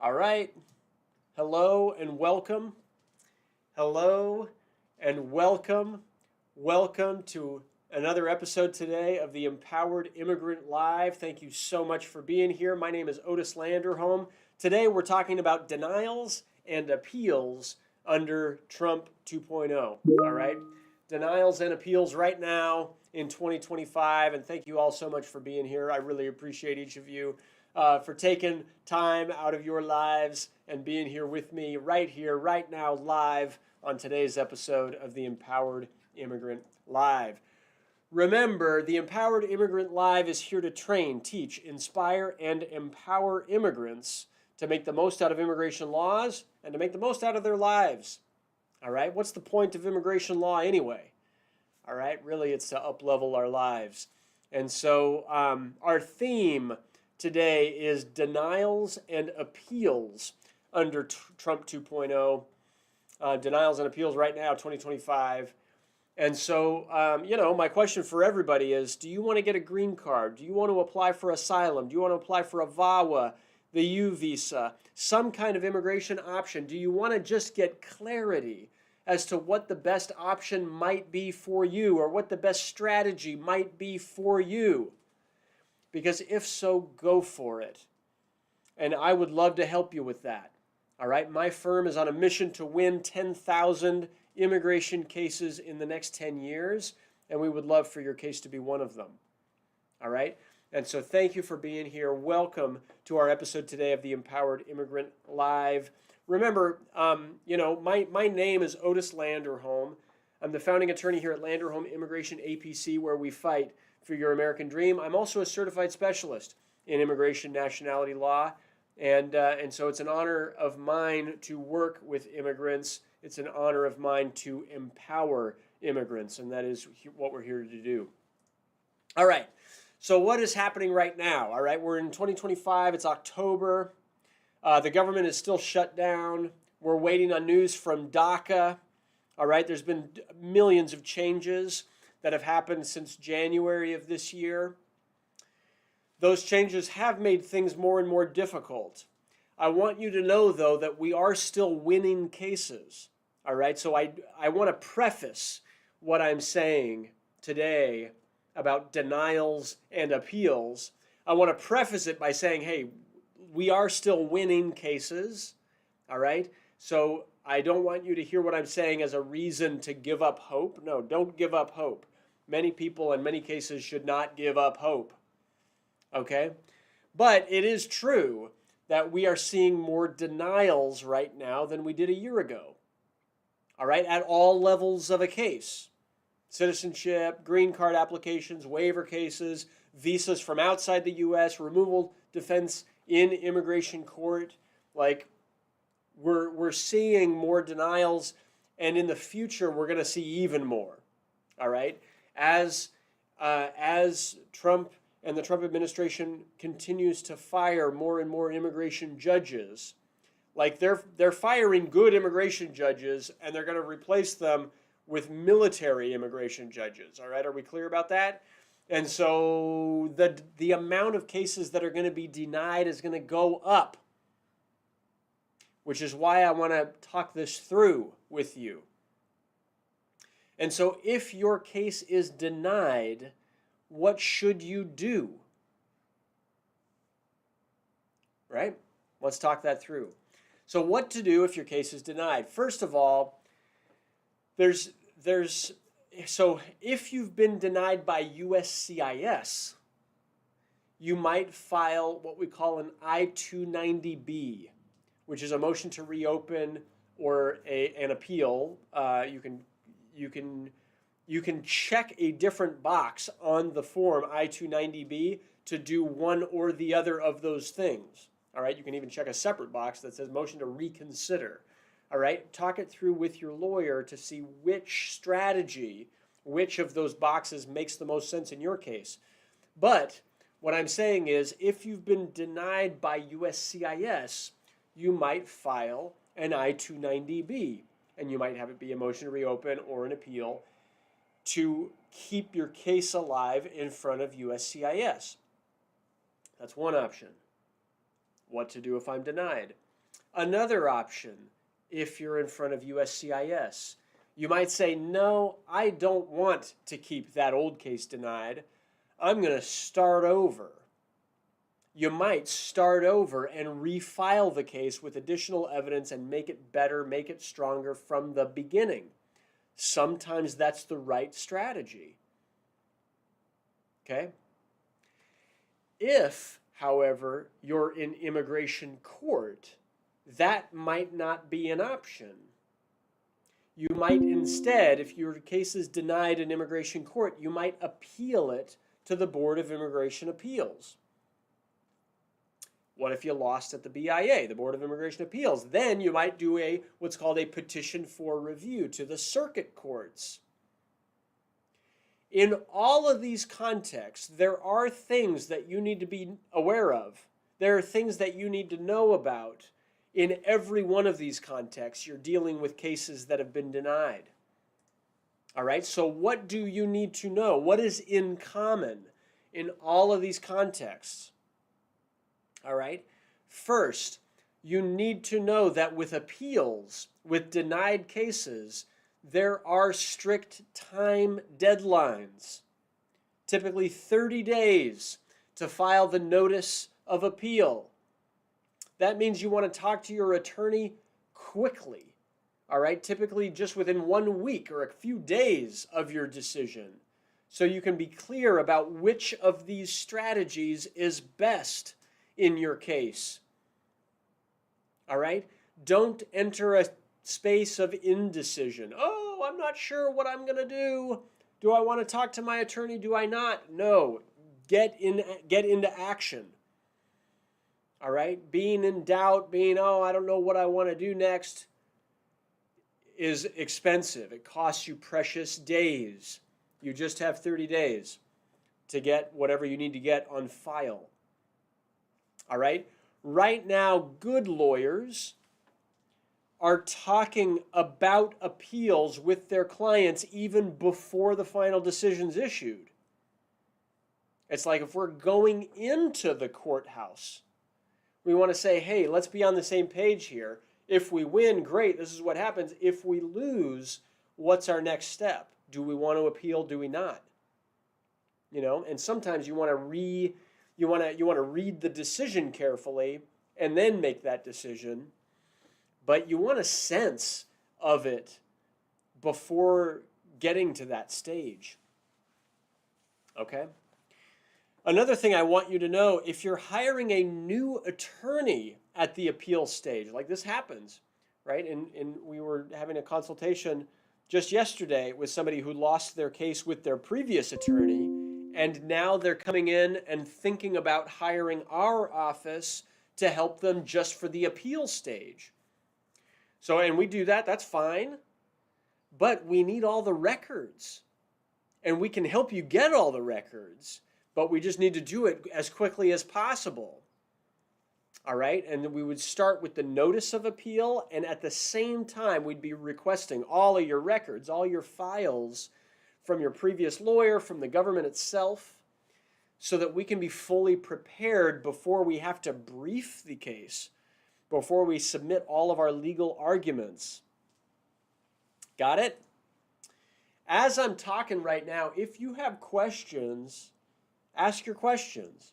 All right. Hello and welcome. Hello and welcome. Welcome to another episode today of the Empowered Immigrant Live. Thank you so much for being here. My name is Otis Landerholm. Today we're talking about denials and appeals under Trump 2.0. All right. Denials and appeals right now in 2025. And thank you all so much for being here. I really appreciate each of you for taking time out of your lives and being here with me right here, right now, live on today's episode of the Empowered Immigrant Live. Remember, the Empowered Immigrant Live is here to train, teach, inspire, and empower immigrants to make the most out of immigration laws and to make the most out of their lives. All right, what's the point of immigration law anyway? All right, really, it's to up-level our lives. And so our theme today is denials and appeals under Trump 2.0. Denials and appeals right now, 2025. And so, my question for everybody is, do you want to get a green card? Do you want to apply for asylum? Do you want to apply for a VAWA, the U visa, some kind of immigration option? Do you want to just get clarity as to what the best option might be for you or what the best strategy might be for you? Because if so, go for it. And I would love to help you with that. All right, my firm is on a mission to win 10,000 immigration cases in the next 10 years, and we would love for your case to be one of them. All right, and so thank you for being here. Welcome to our episode today of the Empowered Immigrant Live. Remember, my name is Otis Landerholm. I'm the founding attorney here at Landerholm Immigration A.P.C, where we fight for your American dream. I'm also a certified specialist in immigration nationality law. And so it's an honor of mine to work with immigrants. It's an honor of mine to empower immigrants, and that is what we're here to do. All right, so what is happening right now? All right, we're in 2025. It's October. The government is still shut down. We're waiting on news from DACA. All right, there's been millions of changes that have happened since January of this year. Those changes have made things more and more difficult. I want you to know, though, that we are still winning cases. All right, so I want to preface what I'm saying today about denials and appeals. I want to preface it by saying, hey, we are still winning cases. All right, so I don't want you to hear what I'm saying as a reason to give up hope. No, don't give up hope. Many people in many cases should not give up hope. Okay, but it is true that we are seeing more denials right now than we did a year ago. All right, at all levels of a case. Citizenship, green card applications, waiver cases, visas from outside the U.S., removal defense in immigration court. Like, we're seeing more denials, and in the future we're going to see even more. All right, as Trump and the Trump administration continues to fire more and more immigration judges. Like they're firing good immigration judges, and they're going to replace them with military immigration judges. All right, are we clear about that? And so the amount of cases that are going to be denied is going to go up, which is why I want to talk this through with you. And so if your case is denied, what should you do? Right? Let's talk that through. So what to do if your case is denied? First of all, so if you've been denied by USCIS, you might file what we call an I-290B, which is a motion to reopen or an appeal. You can check a different box on the form I-290B to do one or the other of those things. All right, you can even check a separate box that says motion to reconsider. All right, talk it through with your lawyer to see which strategy, which of those boxes makes the most sense in your case. But what I'm saying is, if you've been denied by USCIS, you might file an I-290B, and you might have it be a motion to reopen or an appeal to keep your case alive in front of USCIS. That's one option. What to do if I'm denied? Another option, if you're in front of USCIS, you might say, no, I don't want to keep that old case denied. I'm going to start over. You might start over and refile the case with additional evidence and make it better, make it stronger from the beginning. Sometimes that's the right strategy. Okay? If, however, you're in immigration court, that might not be an option. You might instead, if your case is denied in immigration court, you might appeal it to the Board of Immigration Appeals. What if you lost at the BIA, the Board of Immigration Appeals? Then you might do what's called a petition for review to the circuit courts. In all of these contexts, there are things that you need to be aware of. There are things that you need to know about. In every one of these contexts, you're dealing with cases that have been denied. All right, so what do you need to know? What is in common in all of these contexts? All right, first, you need to know that with appeals, with denied cases, there are strict time deadlines, typically 30 days to file the notice of appeal. That means you want to talk to your attorney quickly, all right? Typically just within 1 week or a few days of your decision, so you can be clear about which of these strategies is best in your case, all right? Don't enter a space of indecision. Oh, I'm not sure what I'm going to do. Do I want to talk to my attorney? Do I not? No. Get into action. All right? Being in doubt, I don't know what I want to do next is expensive. It costs you precious days. You just have 30 days to get whatever you need to get on file. All right? Right now, good lawyers are talking about appeals with their clients even before the final decision's issued. It's like if we're going into the courthouse, we want to say, hey, let's be on the same page here. If we win, great, this is what happens. If we lose, what's our next step? Do we want to appeal? Do we not? And sometimes you want to read the decision carefully and then make that decision. But you want a sense of it before getting to that stage. Okay? Another thing I want you to know, if you're hiring a new attorney at the appeal stage, like this happens, right? And we were having a consultation just yesterday with somebody who lost their case with their previous attorney, and now they're coming in and thinking about hiring our office to help them just for the appeal stage. So, and we do that, that's fine, but we need all the records. And we can help you get all the records, but we just need to do it as quickly as possible. All right, and we would start with the notice of appeal, and at the same time, we'd be requesting all of your records, all your files from your previous lawyer, from the government itself, so that we can be fully prepared before we have to brief the case, before we submit all of our legal arguments. Got it? As I'm talking right now, if you have questions, ask your questions.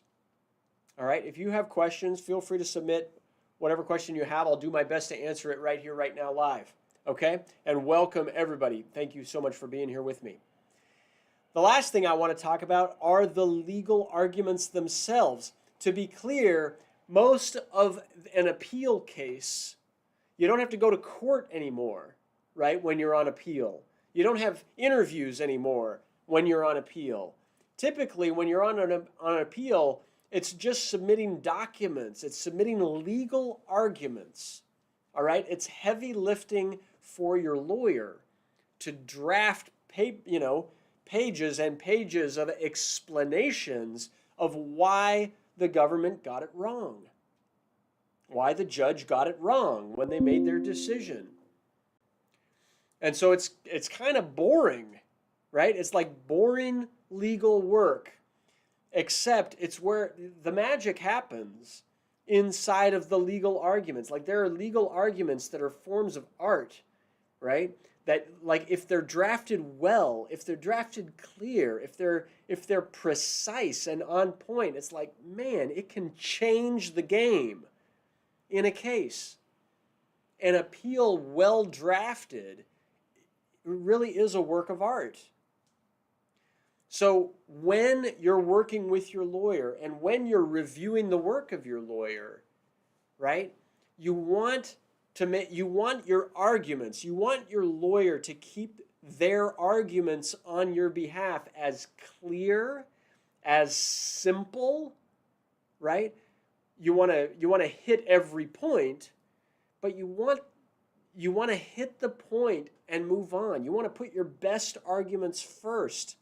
All right? If you have questions, feel free to submit whatever question you have. I'll do my best to answer it right here, right now, live. Okay? And welcome, everybody. Thank you so much for being here with me. The last thing I want to talk about are the legal arguments themselves. To be clear, most of an appeal case, you don't have to go to court anymore, right, when you're on appeal. You don't have interviews anymore when you're on appeal. Typically, when you're on an appeal, it's just submitting documents. It's submitting legal arguments, all right? It's heavy lifting for your lawyer to draft pages and pages of explanations of why the government got it wrong, why the judge got it wrong when they made their decision. And so it's kind of boring, right? It's like boring legal work, except it's where the magic happens inside of the legal arguments. Like there are legal arguments that are forms of art, right? That like if they're drafted well, if they're drafted clear, if they're precise and on point, it's like, man, it can change the game in a case. An appeal well drafted really is a work of art. So when you're working with your lawyer and when you're reviewing the work of your lawyer, right? You want your arguments, you want your lawyer to keep their arguments on your behalf as clear, as simple, right? You want to hit every point, but you want to hit the point and move on. You want to put your best arguments first.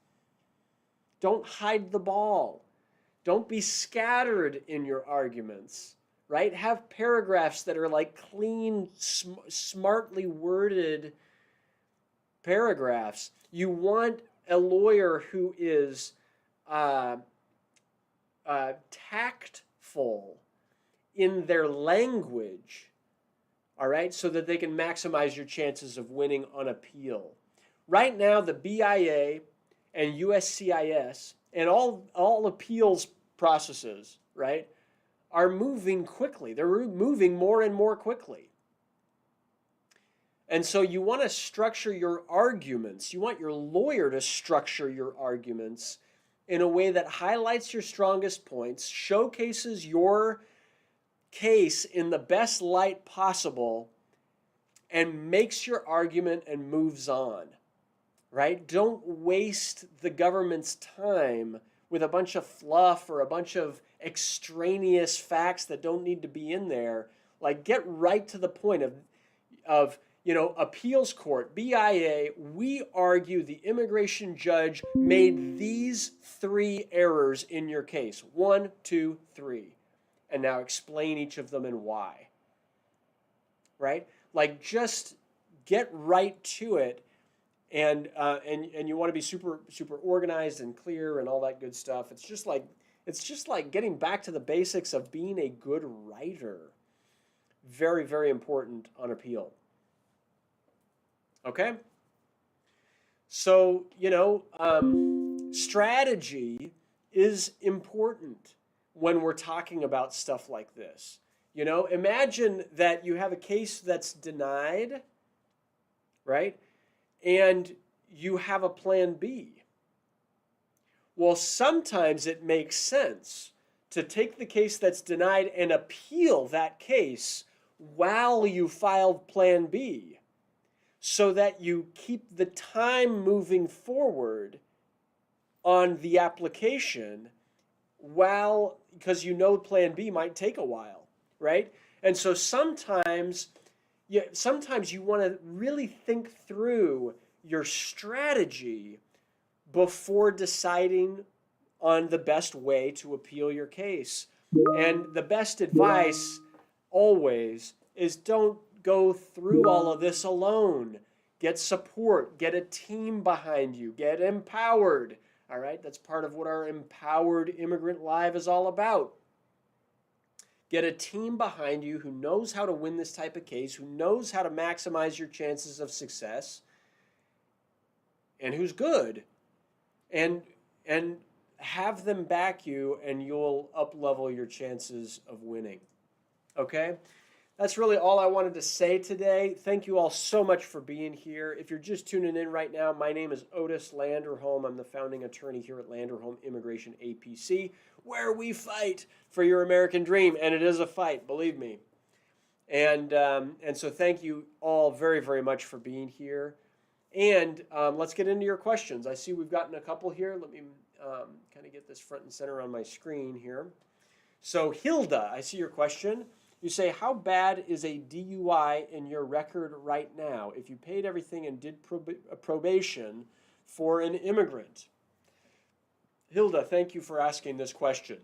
Don't hide the ball. Don't be scattered in your arguments, right? Have paragraphs that are like clean, smartly worded paragraphs. You want a lawyer who is tactful in their language, all right, so that they can maximize your chances of winning on appeal. Right now, the BIA and USCIS and all appeals processes, right, are moving quickly. They're moving more and more quickly. And so you want to structure your arguments. You want your lawyer to structure your arguments in a way that highlights your strongest points, showcases your case in the best light possible, and makes your argument and moves on. Right? Don't waste the government's time with a bunch of fluff or a bunch of extraneous facts that don't need to be in there. Like, get right to the point of appeals court, BIA, we argue the immigration judge made these 3 errors in your case. 1, 2, 3. And now explain each of them and why. Right? Like, just get right to it. And you want to be super organized and clear and all that good stuff. It's just like getting back to the basics of being a good writer. Very, very important on appeal. Okay? So, strategy is important when we're talking about stuff like this. Imagine that you have a case that's denied, right? And you have a plan B. Well, sometimes it makes sense to take the case that's denied and appeal that case while you filed plan B so that you keep the time moving forward on the application because plan B might take a while, right? And so sometimes you want to really think through your strategy before deciding on the best way to appeal your case. And the best advice always is don't go through all of this alone. Get support, get a team behind you, get empowered. All right, that's part of what our Empowered Immigrant Live is all about. Get a team behind you who knows how to win this type of case, who knows how to maximize your chances of success, and who's good. And have them back you, and you'll up-level your chances of winning. Okay? That's really all I wanted to say today. Thank you all so much for being here. If you're just tuning in right now, my name is Otis Landerholm. I'm the founding attorney here at Landerholm Immigration A.P.C., where we fight for your American dream, and it is a fight, believe me. And so thank you all very, very much for being here. And let's get into your questions. I see we've gotten a couple here. Let me kind of get this front and center on my screen here. So Hilda, I see your question. You say, how bad is a DUI in your record right now if you paid everything and did probation for an immigrant? Hilda, thank you for asking this question.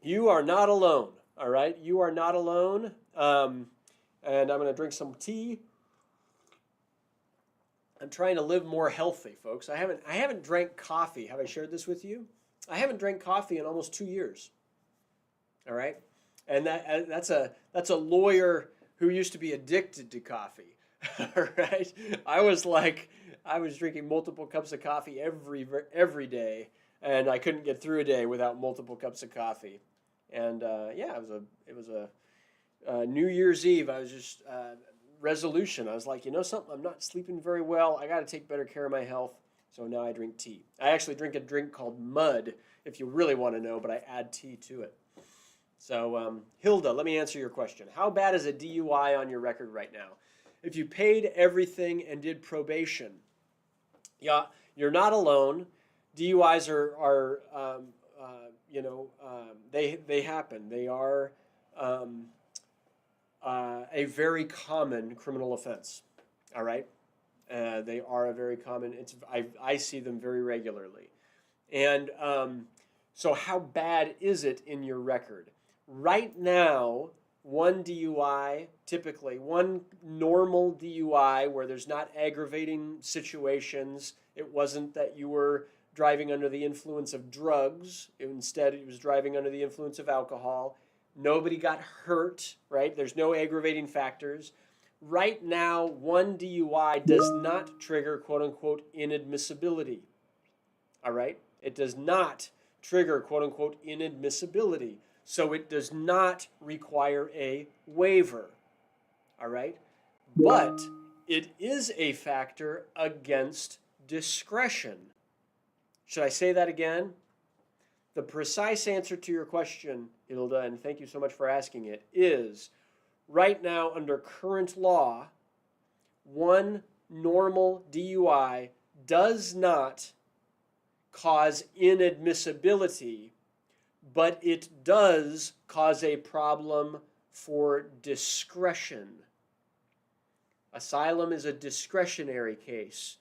You are not alone, all right? You are not alone. And I'm going to drink some tea. I'm trying to live more healthy, folks. I haven't drank coffee. Have I shared this with you? I haven't drank coffee in almost 2 years, all right? And that's a lawyer who used to be addicted to coffee. Right? I was drinking multiple cups of coffee every day, and I couldn't get through a day without multiple cups of coffee. And yeah, it was a New Year's Eve. I was just resolution. I was like, you know something, I'm not sleeping very well. I got to take better care of my health. So now I drink tea. I actually drink a drink called mud, if you really want to know, but I add tea to it. So, Hilda, let me answer your question. How bad is a DUI on your record right now? If you paid everything and did probation, yeah, you're not alone. DUIs are they happen. They are a very common criminal offense. All right, they are a very common. I see them very regularly, and so how bad is it in your record? Right now, one DUI, typically, one normal DUI where there's not aggravating situations, it wasn't that you were driving under the influence of drugs, instead it was driving under the influence of alcohol. Nobody got hurt, right? There's no aggravating factors. Right now, one DUI does not trigger quote unquote inadmissibility. All right? It does not trigger quote unquote inadmissibility. So it does not require a waiver, all right? But it is a factor against discretion. Should I say that again? The precise answer to your question, Hilda, and thank you so much for asking it, is right now under current law, one normal DUI does not cause inadmissibility, but it does cause a problem for discretion. Asylum is a discretionary case.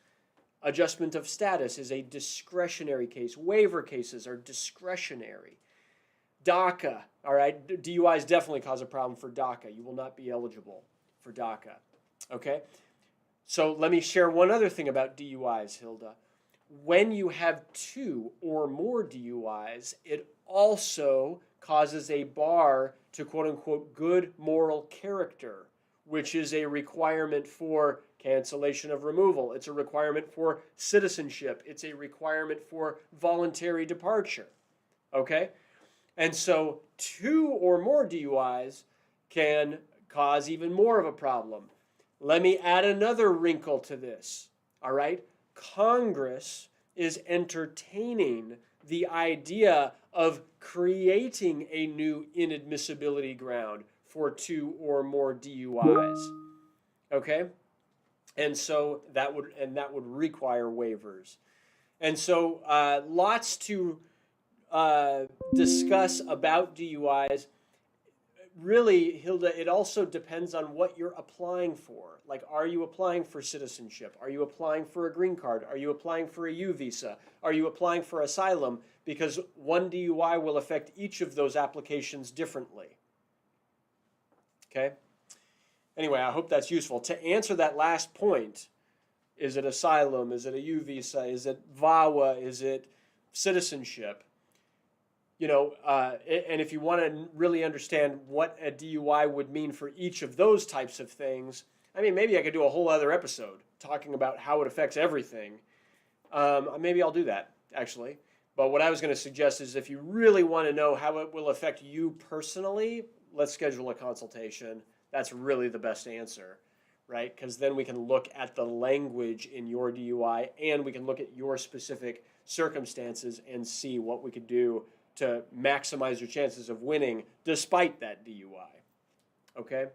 Adjustment of status is a discretionary case. Waiver cases are discretionary. DACA, all right, DUIs definitely cause a problem for DACA. You will not be eligible for DACA, okay? So let me share one other thing about DUIs, Hilda. When you have two or more DUIs, it also causes a bar to quote-unquote good moral character, which is a requirement for cancellation of removal. It's a requirement for citizenship. It's a requirement for voluntary departure, okay? And so two or more DUIs can cause even more of a problem. Let me add another wrinkle to this, all right? Congress is entertaining the idea of creating a new inadmissibility ground for two or more DUIs. Okay? And so that would require waivers. And so lots to discuss about DUIs. Really, Hilda, it also depends on what you're applying for. Like, are you applying for citizenship? Are you applying for a green card? Are you applying for a U visa? Are you applying for asylum? Because one DUI will affect each of those applications differently. Okay? Anyway, I hope that's useful. To answer that last point, is it asylum? Is it a U visa? Is it VAWA? Is it citizenship? You know, and if you want to really understand what a DUI would mean for each of those types of things, I mean, maybe I could do a whole other episode talking about how it affects everything. Maybe I'll do that, actually. But what I was going to suggest is if you really want to know how it will affect you personally, let's schedule a consultation. That's really the best answer, right? Because then we can look at the language in your DUI and we can look at your specific circumstances and see what we could do to maximize your chances of winning despite that DUI. Okay?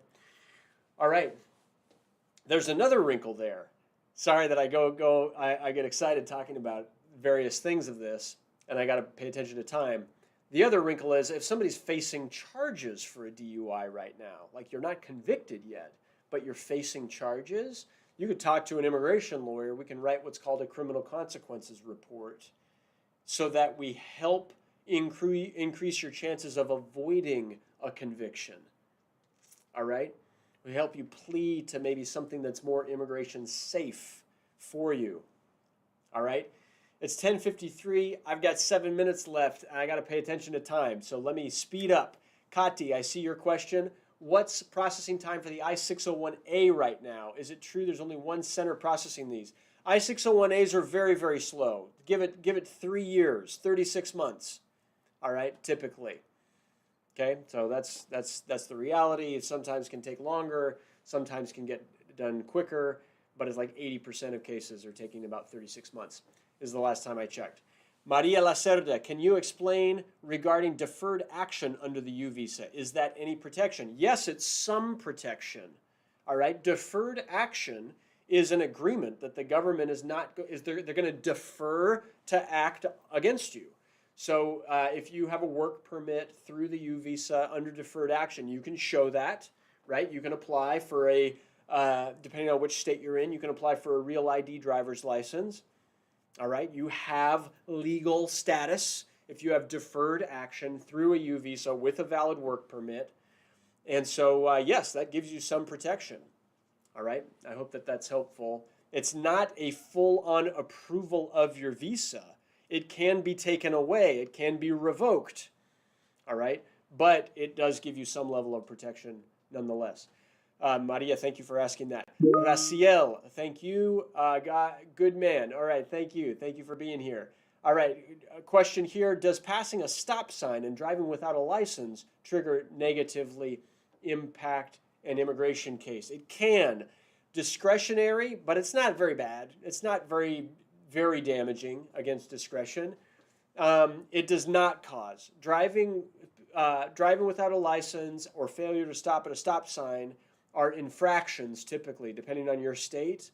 All right. There's another wrinkle there. Sorry that I get excited talking about various things of this, and I got to pay attention to time. The other wrinkle is if somebody's facing charges for a DUI right now, like you're not convicted yet, but you're facing charges, you could talk to an immigration lawyer. We can write what's called a criminal consequences report so that we help increase your chances of avoiding a conviction. All right? We help you plead to maybe something that's more immigration safe for you. All right? It's 10:53. I've got 7 minutes left, and I got to pay attention to time. So let me speed up. Kati, I see your question. What's processing time for the I-601A right now? Is it true there's only one center processing these? I-601As are very, very slow. Give it 3 years, 36 months. All right, typically. Okay, so that's the reality. It sometimes can take longer, sometimes can get done quicker, but it's like 80% of cases are taking about 36 months, is the last time I checked. Maria Lacerda, can you explain regarding deferred action under the U visa? Is that any protection? Yes, it's some protection. All right, deferred action is an agreement that the government they're going to defer to act against you. So if you have a work permit through the U visa under deferred action, you can show that, right? You can apply for depending on which state you're in, you can apply for a real ID driver's license. All right, you have legal status if you have deferred action through a U visa with a valid work permit. And so, yes, that gives you some protection. All right, I hope that that's helpful. It's not a full-on approval of your visa. It can be taken away. It can be revoked. All right, but it does give you some level of protection nonetheless. Maria, thank you for asking that. Raciel, thank you. Good man. All right, thank you. Thank you for being here. All right, a question here. Does passing a stop sign and driving without a license negatively impact an immigration case? It can. Discretionary, but it's not very bad. It's not very, very damaging against discretion. It does not cause. Driving without a license or failure to stop at a stop sign are infractions typically, depending on your state,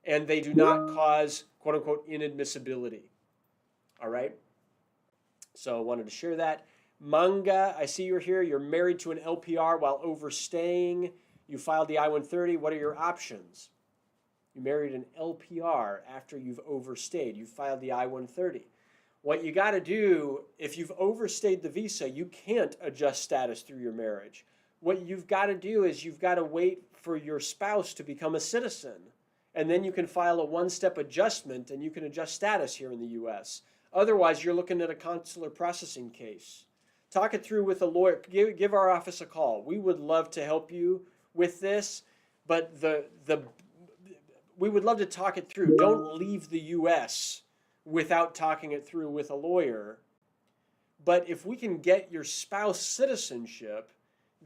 and they do not cause, quote unquote, inadmissibility. All right? So I wanted to share that. Manga, I see you're here. You're married to an LPR while overstaying. You filed the I-130. What are your options? You married an LPR after you've overstayed. You filed the I-130. What you got to do, if you've overstayed the visa, you can't adjust status through your marriage. What you've got to do is you've got to wait for your spouse to become a citizen. And then you can file a one-step adjustment and you can adjust status here in the U.S. Otherwise, you're looking at a consular processing case. Talk it through with a lawyer. Give our office a call. We would love to help you with this, but we would love to talk it through. Don't leave the U.S. without talking it through with a lawyer. But if we can get your spouse citizenship,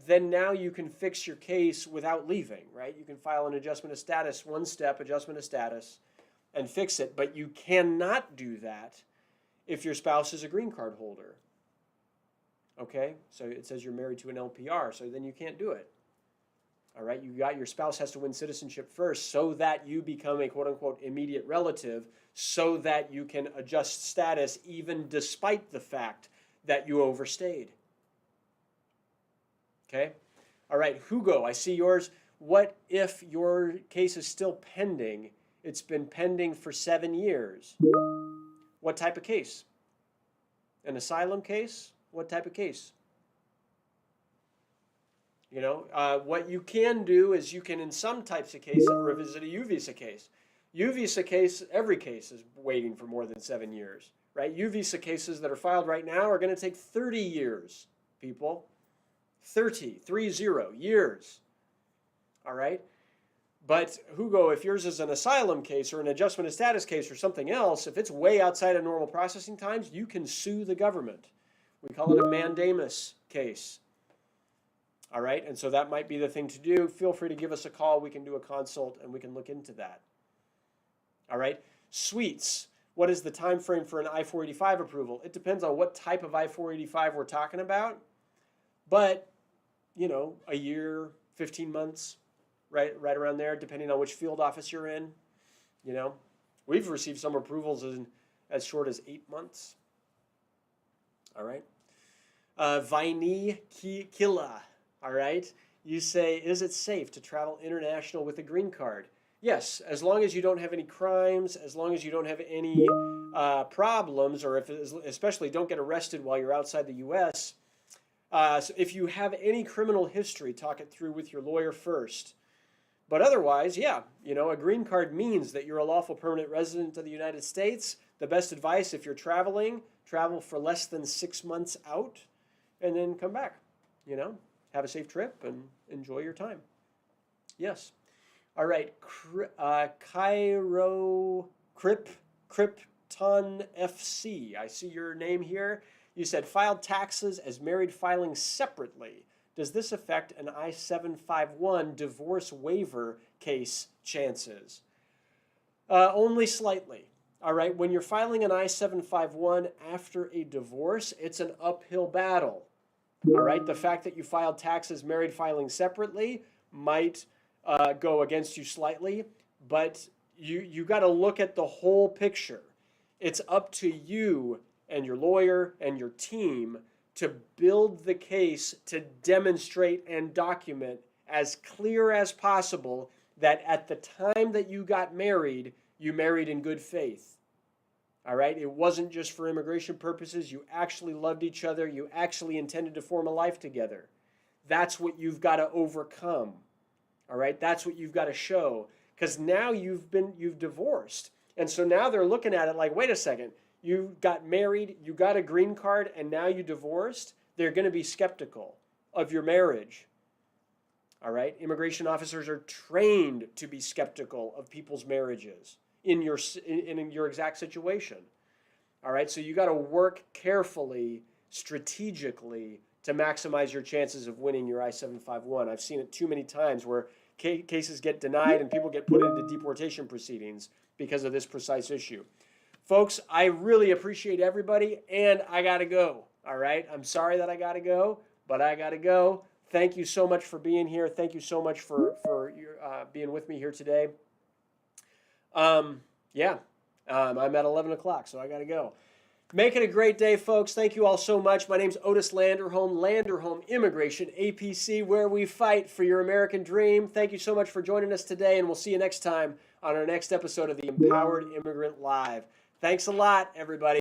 then now you can fix your case without leaving, right? You can file an adjustment of status, one-step adjustment of status, and fix it. But you cannot do that if your spouse is a green card holder. Okay? So it says you're married to an LPR, so then you can't do it. All right? Your spouse has to win citizenship first so that you become a quote-unquote immediate relative, so that you can adjust status even despite the fact that you overstayed. Okay? All right, Hugo, I see yours. What if your case is still pending? It's been pending for 7 years. What type of case? An asylum case? What type of case? You know, what you can do is you can, in some types of cases, revisit a U visa case. U visa case, every case is waiting for more than 7 years, right? U visa cases that are filed right now are going to take 30 years, people. 30 years. All right? But Hugo, if yours is an asylum case or an adjustment of status case or something else, if it's way outside of normal processing times, you can sue the government. We call it a mandamus case. All right? And so that might be the thing to do. Feel free to give us a call. We can do a consult and we can look into that. All right? Suites. What is the time frame for an I-485 approval? It depends on what type of I-485 we're talking about. But, you know, a year, 15 months, right around there, depending on which field office you're in. You know, we've received some approvals as short as 8 months. All right. Vaini Kila, all right. You say, is it safe to travel international with a green card? Yes, as long as you don't have any crimes, as long as you don't have any problems, or especially don't get arrested while you're outside the U.S., so if you have any criminal history, talk it through with your lawyer first. But otherwise, yeah, you know, a green card means that you're a lawful permanent resident of the United States. The best advice, if you're traveling, travel for less than 6 months out and then come back. have a safe trip and enjoy your time. Yes. All right. Krypton FC. I see your name here. You said filed taxes as married filing separately. Does this affect an I-751 divorce waiver case chances? Only slightly. All right. When you're filing an I-751 after a divorce, it's an uphill battle. All right. The fact that you filed taxes married filing separately might go against you slightly, but you got to look at the whole picture. It's up to you and your lawyer and your team to build the case to demonstrate and document as clear as possible that at the time that you got married, you married in good faith. All right? It wasn't just for immigration purposes. You actually loved each other. You actually intended to form a life together. That's what you've got to overcome. All right? That's what you've got to show. Because now you've divorced. And so now they're looking at it like, wait a second, you got married, you got a green card, and now you divorced? They're going to be skeptical of your marriage. All right? Immigration officers are trained to be skeptical of people's marriages in your exact situation. All right? So you got to work carefully, strategically, to maximize your chances of winning your I-751. I've seen it too many times where cases get denied and people get put into deportation proceedings because of this precise issue. Folks, I really appreciate everybody, and I got to go. All right? I'm sorry that I got to go, but I got to go. Thank you so much for being here. Thank you so much for being with me here today. I'm at 11 o'clock, so I got to go. Make it a great day, folks. Thank you all so much. My name's Otis Landerholm, Landerholm Immigration, A.P.C, where we fight for your American dream. Thank you so much for joining us today, and we'll see you next time on our next episode of the Empowered Immigrant Live. Thanks a lot, everybody.